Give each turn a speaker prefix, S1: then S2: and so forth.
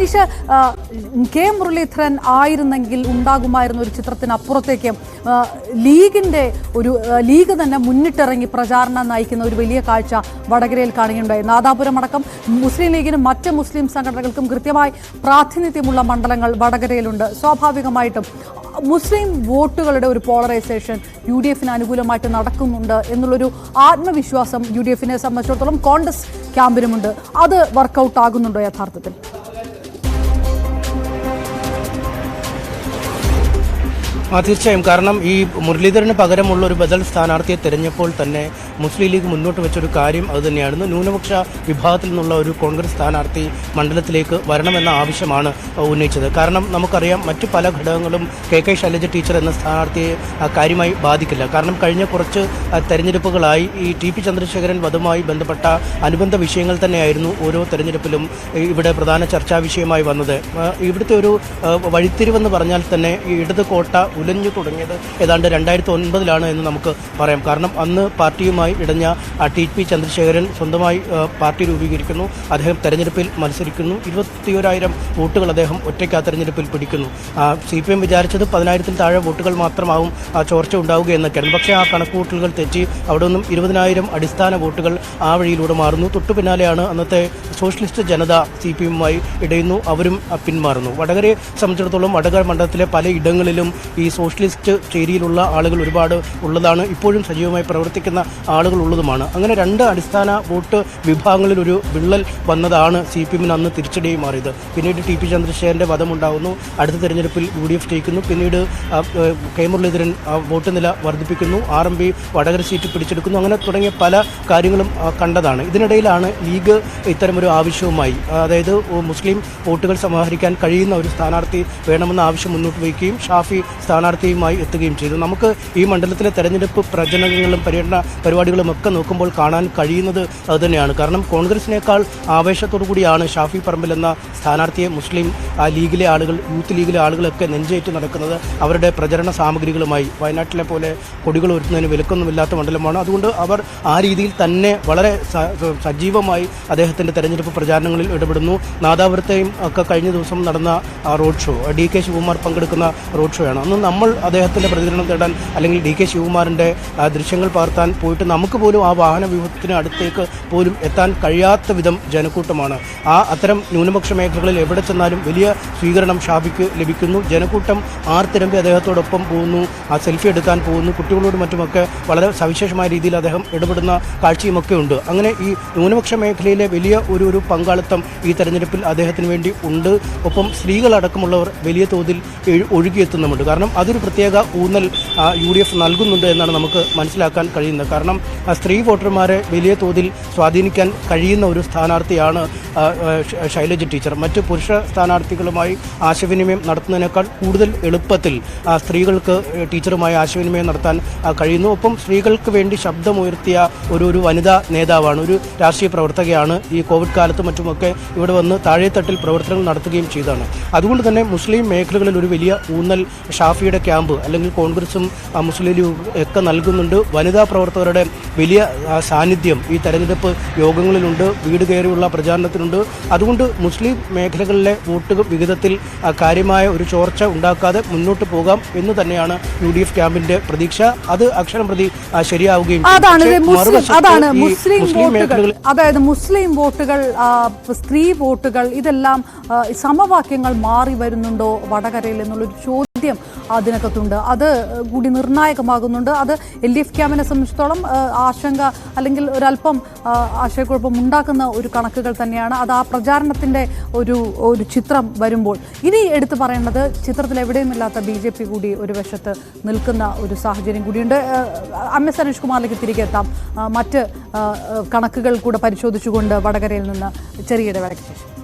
S1: Aneesh, K Muraleedharan ആയിരുന്നെങ്കിൽ ഉണ്ടാകുമായിരുന്ന ഒരു ചിത്രത്തിനപ്പുറത്തേക്ക് league തന്നെ മുന്നിട്ടിറങ്ങി പ്രചാരണം നയിക്കുന്ന ഒരു വലിയ കാഴ്ച വടകരയിൽ കാണുകയുണ്ടായി. നാദാപുരം അടക്കം മുസ്ലിം ലീഗിനും മറ്റ് മുസ്ലിം സംഘടനകൾക്കും കൃത്യമായി പ്രാതിനിധ്യമുള്ള മണ്ഡലങ്ങൾ വടകരയിലുണ്ട്. സ്വാഭാവികമായിട്ടും മുസ്ലിം വോട്ടുകളുടെ ഒരു പോളറൈസേഷൻ UDFന് അനുകൂലമായിട്ട് നടക്കുന്നുണ്ട് എന്നുള്ളൊരു ആത്മവിശ്വാസം UDFനെ സംബന്ധിച്ചിടത്തോളം കോൺഗ്രസ് ക്യാമ്പിനുമുണ്ട്. അത് വർക്കൗട്ട് ആകുന്നുണ്ടോ യഥാർത്ഥത്തിൽ?
S2: തീർച്ചയായും. കാരണം ഈ മുരളീധരന് പകരമുള്ള ഒരു ബദൽ സ്ഥാനാർത്ഥിയെ തിരഞ്ഞപ്പോൾ തന്നെ മുസ്ലിം ലീഗ് മുന്നോട്ട് വെച്ചൊരു കാര്യം അതുതന്നെയായിരുന്നു. ന്യൂനപക്ഷ വിഭാഗത്തിൽ നിന്നുള്ള ഒരു കോൺഗ്രസ് സ്ഥാനാർത്ഥി മണ്ഡലത്തിലേക്ക് വരണമെന്ന ആവശ്യമാണ് ഉന്നയിച്ചത്. കാരണം നമുക്കറിയാം മറ്റു പല ഘടകങ്ങളും KK ശൈലജ ടീച്ചർ എന്ന സ്ഥാനാർത്ഥിയെ കാര്യമായി ബാധിക്കില്ല. കാരണം കഴിഞ്ഞ കുറച്ച് തെരഞ്ഞെടുപ്പുകളായി ഈ TP ചന്ദ്രശേഖരൻ വധവുമായി ബന്ധപ്പെട്ട അനുബന്ധ വിഷയങ്ങൾ തന്നെയായിരുന്നു ഓരോ തെരഞ്ഞെടുപ്പിലും ഇവിടെ പ്രധാന ചർച്ചാ വിഷയമായി വന്നത്. ഇവിടുത്തെ ഒരു വഴിത്തിരിവെന്ന് പറഞ്ഞാൽ തന്നെ ഈ ഇടത് കോട്ട ഉലഞ്ഞു തുടങ്ങിയത് ഏതാണ്ട് 2009 എന്ന് നമുക്ക് പറയാം. കാരണം അന്ന് പാർട്ടിയുമായി ഇടഞ്ഞ TP ചന്ദ്രശേഖരൻ സ്വന്തമായി പാർട്ടി രൂപീകരിക്കുന്നു. അദ്ദേഹം തെരഞ്ഞെടുപ്പിൽ മത്സരിക്കുന്നു. 21,000 വോട്ടുകൾ അദ്ദേഹം ഒറ്റയ്ക്ക് ആ തെരഞ്ഞെടുപ്പിൽ പിടിക്കുന്നു. CPM വിചാരിച്ചത് 10,000-ൽ താഴെ വോട്ടുകൾ മാത്രമാവും ചോർച്ച ഉണ്ടാവുക എന്നൊക്കെയാണ്. പക്ഷേ ആ കണക്കുകൂട്ടലുകൾ തെറ്റി അവിടെ നിന്നും 20,000 അടിസ്ഥാന വോട്ടുകൾ ആ വഴിയിലൂടെ മാറുന്നു. തൊട്ടു പിന്നാലെയാണ് അന്നത്തെ സോഷ്യലിസ്റ്റ് ജനത CPM-മായി ഇടയുന്നു. അവരും പിന്മാറുന്നു. വടകരയെ സംബന്ധിച്ചിടത്തോളം വടകര മണ്ഡലത്തിലെ പല ഇടങ്ങളിലും ഈ സോഷ്യലിസ്റ്റ് ചേരിയിലുള്ള ആളുകൾ ഒരുപാട് ഉള്ളതാണ്. ഇപ്പോഴും സജീവമായി പ്രവർത്തിക്കുന്ന ആളുകൾ ഉള്ളതുമാണ്. അങ്ങനെ രണ്ട് അടിസ്ഥാന വോട്ട് വിഭാഗങ്ങളിൽ ഒരു വിള്ളൽ വന്നതാണ് CPM-ന് അന്ന് തിരിച്ചടിയായി മാറിയത്. പിന്നീട് TP ചന്ദ്രശേഖരൻ്റെ വധമുണ്ടാകുന്നു. അടുത്ത തെരഞ്ഞെടുപ്പിൽ UDF ജയിക്കുന്നു. പിന്നീട് കെ മുരളീധരൻ വോട്ട് നില വർദ്ധിപ്പിക്കുന്നു. RMP വടകര സീറ്റ് പിടിച്ചെടുക്കുന്നു. അങ്ങനെ തുടങ്ങിയ പല കാര്യങ്ങളും കണ്ടതാണ്. ഇതിനിടയിലാണ് ലീഗ് ഇത്തരമൊരു ആവശ്യവുമായി, അതായത് മുസ്ലിം വോട്ടുകൾ സമാഹരിക്കാൻ കഴിയുന്ന ഒരു സ്ഥാനാർത്ഥി വേണമെന്ന ആവശ്യം മുന്നോട്ട് വയ്ക്കുകയും ഷാഫി സ്ഥാനാർത്ഥിയുമായി എത്തുകയും ചെയ്തു. നമുക്ക് ഈ മണ്ഡലത്തിലെ തെരഞ്ഞെടുപ്പ് പ്രചരണങ്ങളും പര്യടന പരിപാടികളും ഒക്കെ നോക്കുമ്പോൾ കാണാൻ കഴിയുന്നത് അതുതന്നെയാണ്. കാരണം കോൺഗ്രസിനേക്കാൾ ആവേശത്തോടു കൂടിയാണ് ഷാഫി പറമ്പിൽ എന്ന സ്ഥാനാർത്ഥിയെ മുസ്ലിം ലീഗിലെ ആളുകൾ, യൂത്ത് ലീഗിലെ ആളുകളൊക്കെ നെഞ്ചേറ്റ് നടക്കുന്നത് അവരുടെ പ്രചരണ സാമഗ്രികളുമായി. വയനാട്ടിലെ പോലെ കൊടികൾ ഒരുക്കുന്നതിന് വിലക്കൊന്നുമില്ലാത്ത മണ്ഡലമാണ്. അതുകൊണ്ട് അവർ ആ രീതിയിൽ തന്നെ വളരെ സജീവമായി അദ്ദേഹത്തിൻ്റെ തെരഞ്ഞെടുപ്പ് പ്രചാരണങ്ങളിൽ ഇടപെടുന്നു. നാദാപുരത്തെയും ഒക്കെ കഴിഞ്ഞ ദിവസം നടന്ന റോഡ് ഷോ, DK ശിവകുമാർ പങ്കെടുക്കുന്ന റോഡ് ഷോയാണ്. അന്ന് നമ്മൾ അദ്ദേഹത്തിൻ്റെ പ്രതികരണം തേടാൻ അല്ലെങ്കിൽ DK ശിവകുമാറിൻ്റെ ദൃശ്യങ്ങൾ പകർത്താൻ പോയിട്ട് നമുക്ക് പോലും ആ വാഹന വ്യൂഹത്തിന് അടുത്തേക്ക് പോലും എത്താൻ കഴിയാത്ത വിധം ജനക്കൂട്ടമാണ്. അത്തരം ന്യൂനപക്ഷ മേഖലകളിൽ എവിടെ ചെന്നാലും വലിയ സ്വീകരണം ഷാഫിക്ക് ലഭിക്കുന്നു. ജനക്കൂട്ടം ആർത്തിരമ്പി അദ്ദേഹത്തോടൊപ്പം പോകുന്നു, സെൽഫി എടുക്കാൻ പോകുന്നു. കുട്ടികളോട് മറ്റുമൊക്കെ വളരെ സവിശേഷമായ രീതിയിൽ അദ്ദേഹം ഇടപെടുന്ന കാഴ്ചയുമൊക്കെ ഉണ്ട്. അങ്ങനെ ഈ ന്യൂനപക്ഷ മേഖലയിലെ വലിയ ഒരു പങ്കാളിത്തം ഈ തെരഞ്ഞെടുപ്പിൽ അദ്ദേഹത്തിന് വേണ്ടി ഉണ്ട്. ഒപ്പം സ്ത്രീകളടക്കമുള്ളവർ വലിയ തോതിൽ ഒഴുകിയെത്തുന്നുമുണ്ട്. കാരണം അതൊരു പ്രത്യേക ഊന്നൽ UDF നൽകുന്നുണ്ട് എന്നാണ് നമുക്ക് മനസ്സിലാക്കാൻ കഴിയുന്നത്. കാരണം സ്ത്രീ വോട്ടർമാരെ വലിയ തോതിൽ സ്വാധീനിക്കാൻ കഴിയുന്ന ഒരു സ്ഥാനാർത്ഥിയാണ് ശൈലജ ടീച്ചർ. മറ്റ് പുരുഷ സ്ഥാനാർത്ഥികളുമായി ആശയവിനിമയം നടത്തുന്നതിനേക്കാൾ കൂടുതൽ എളുപ്പത്തിൽ സ്ത്രീകൾക്ക് ടീച്ചറുമായി ആശയവിനിമയം നടത്താൻ കഴിയുന്നു. ഒപ്പം സ്ത്രീകൾക്ക് വേണ്ടി ശബ്ദമുയർത്തിയ ഒരു വനിതാ നേതാവാണ്, ഒരു രാഷ്ട്രീയ പ്രവർത്തകയാണ്. ഈ കോവിഡ് കാലത്ത് മറ്റുമൊക്കെ ഇവിടെ വന്ന് താഴെത്തട്ടിൽ പ്രവർത്തനങ്ങൾ നടത്തുകയും ചെയ്തതാണ്. അതുകൊണ്ട് തന്നെ മുസ്ലിം മേഖലകളിൽ ഒരു വലിയ ഊന്നൽ ഷാഫിയുടെ ക്യാമ്പ് അല്ലെങ്കിൽ കോൺഗ്രസും മുസ്ലിം ലീഗും ഒക്കെ നൽകുന്നുണ്ട്. വനിതാ പ്രവർത്തകരുടെ വലിയ സാന്നിധ്യം ഈ തെരഞ്ഞെടുപ്പ് യോഗങ്ങളിലുണ്ട്, വീട് കയറിയുള്ള പ്രചാരണത്തിനുണ്ട്. അതുകൊണ്ട് മുസ്ലിം മേഖലകളിലെ വോട്ട് വിഹിതത്തിൽ കാര്യമായ ഒരു ചോർച്ച ഉണ്ടാക്കാതെ മുന്നോട്ട് പോകാം എന്ന് തന്നെയാണ് UDF ക്യാമ്പിന്റെ പ്രതീക്ഷ. അത് അക്ഷരം പ്രതി ശരിയാവുകയും
S1: അതായത് മുസ്ലിം വോട്ടുകൾ, സ്ത്രീ വോട്ടുകൾ, ഇതെല്ലാം സമവാക്യങ്ങൾ മാറി വരുന്നുണ്ടോ വടകരയിൽ എന്നുള്ളൊരു ചോദ്യം അതിനകത്തുണ്ട്. അത് കൂടി നിർണായകമാകുന്നുണ്ട്. അത് LDF ക്യാമ്പിനെ സംബന്ധിച്ചിടത്തോളം ആശങ്ക അല്ലെങ്കിൽ ഒരല്പം ആശയക്കുഴപ്പം ഉണ്ടാക്കുന്ന ഒരു കണക്കുകൾ തന്നെയാണ്. അത് ആ പ്രചാരണത്തിൻ്റെ ഒരു ചിത്രം വരുമ്പോൾ ഇനി എടുത്തു പറയേണ്ടത് ചിത്രത്തിൽ എവിടെയുമില്ലാത്ത BJP കൂടി ഒരു വശത്ത് നിൽക്കുന്ന ഒരു സാഹചര്യം കൂടിയുണ്ട്. MS അനീഷ് കുമാറിലേക്ക് തിരികെ എത്താം. മറ്റ് കണക്കുകൾ കൂടെ പരിശോധിച്ചുകൊണ്ട് വടകരയിൽ നിന്ന് ചെറിയ ഇടവേളയ്ക്ക് ശേഷം.